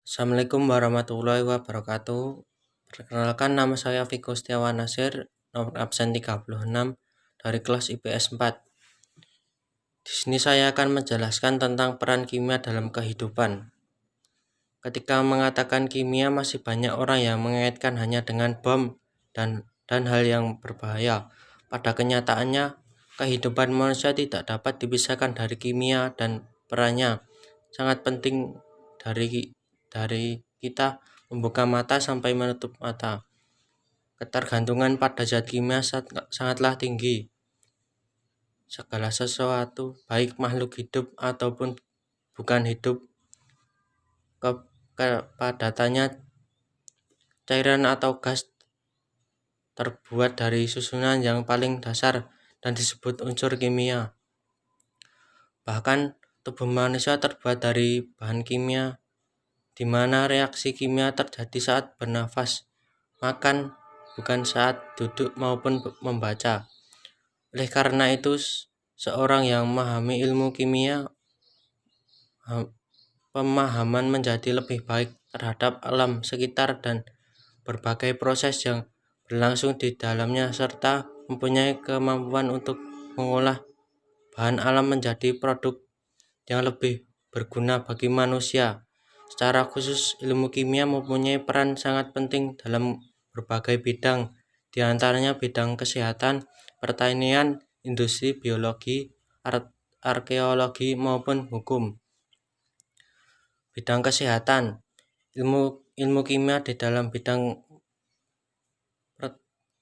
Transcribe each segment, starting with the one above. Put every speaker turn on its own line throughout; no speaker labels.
Assalamualaikum warahmatullahi wabarakatuh. Perkenalkan, nama saya Viko Setiawan Nasir, nomor absen 36 dari kelas IPS 4. Di sini saya akan menjelaskan tentang peran kimia dalam kehidupan. Ketika mengatakan kimia, masih banyak orang yang mengaitkan hanya dengan bom dan hal yang berbahaya. Pada kenyataannya, kehidupan manusia tidak dapat dipisahkan dari kimia dan perannya sangat penting dari kita membuka mata sampai menutup mata. Ketergantungan pada zat kimia sangatlah tinggi. Segala sesuatu, baik makhluk hidup ataupun bukan hidup, kepadatannya cairan atau gas terbuat dari susunan yang paling dasar dan disebut unsur kimia. Bahkan tubuh manusia terbuat dari bahan kimia, di mana reaksi kimia terjadi saat bernafas, makan, bukan saat duduk maupun membaca. Oleh karena itu, seorang yang memahami ilmu kimia, pemahaman menjadi lebih baik terhadap alam sekitar dan berbagai proses yang berlangsung di dalamnya, serta mempunyai kemampuan untuk mengolah bahan alam menjadi produk yang lebih berguna bagi manusia. Secara khusus, ilmu kimia mempunyai peran sangat penting dalam berbagai bidang, di antaranya bidang kesehatan, pertanian, industri, biologi, arkeologi, maupun hukum. Bidang kesehatan, ilmu kimia di dalam bidang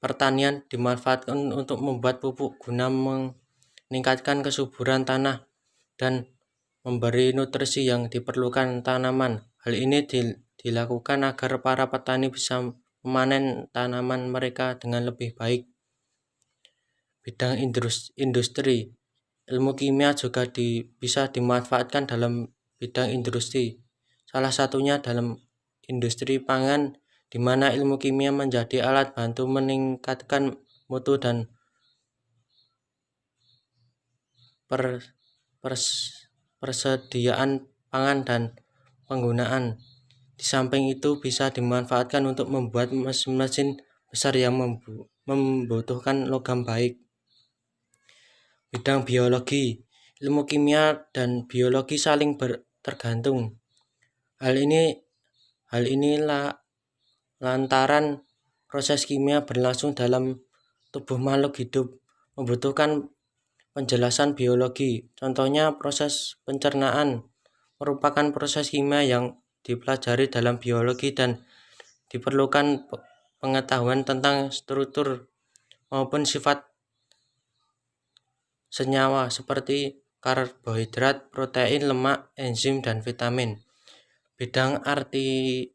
pertanian dimanfaatkan untuk membuat pupuk guna meningkatkan kesuburan tanah dan memberi nutrisi yang diperlukan tanaman. Hal ini dilakukan agar para petani bisa memanen tanaman mereka dengan lebih baik. Bidang industri, ilmu kimia juga bisa dimanfaatkan dalam bidang industri. Salah satunya dalam industri pangan, di mana ilmu kimia menjadi alat bantu meningkatkan mutu dan persediaan pangan dan penggunaan. Di samping itu bisa dimanfaatkan untuk membuat mesin-mesin besar yang membutuhkan logam baik. Bidang biologi, ilmu kimia dan biologi saling tergantung. Hal ini lantaran proses kimia berlangsung dalam tubuh makhluk hidup membutuhkan penjelasan biologi. Contohnya, proses pencernaan merupakan proses kimia yang dipelajari dalam biologi dan diperlukan pengetahuan tentang struktur maupun sifat senyawa seperti karbohidrat, protein, lemak, enzim, dan vitamin. Bidang arkeologi.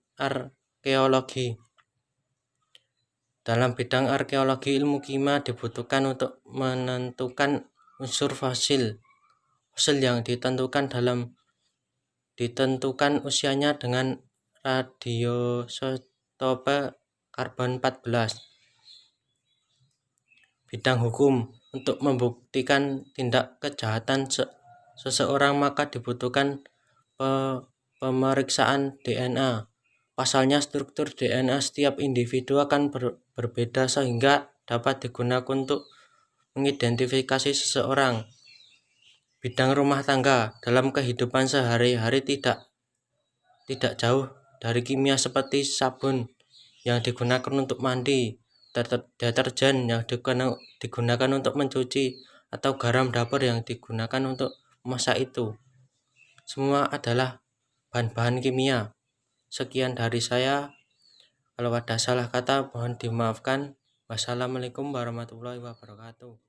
Dalam bidang arkeologi, ilmu kimia dibutuhkan untuk menentukan unsur fosil yang ditentukan usianya dengan radioisotope karbon 14. Bidang hukum, untuk membuktikan tindak kejahatan seseorang maka dibutuhkan pemeriksaan DNA. Pasalnya, struktur DNA setiap individu akan berbeda sehingga dapat digunakan untuk mengidentifikasi seseorang. Bidang rumah tangga, dalam kehidupan sehari-hari tidak jauh dari kimia seperti sabun yang digunakan untuk mandi, deterjen yang digunakan untuk mencuci, atau garam dapur yang digunakan untuk memasak itu. Semua adalah bahan-bahan kimia. Sekian dari saya. Kalau ada salah kata mohon dimaafkan. Wassalamualaikum warahmatullahi wabarakatuh.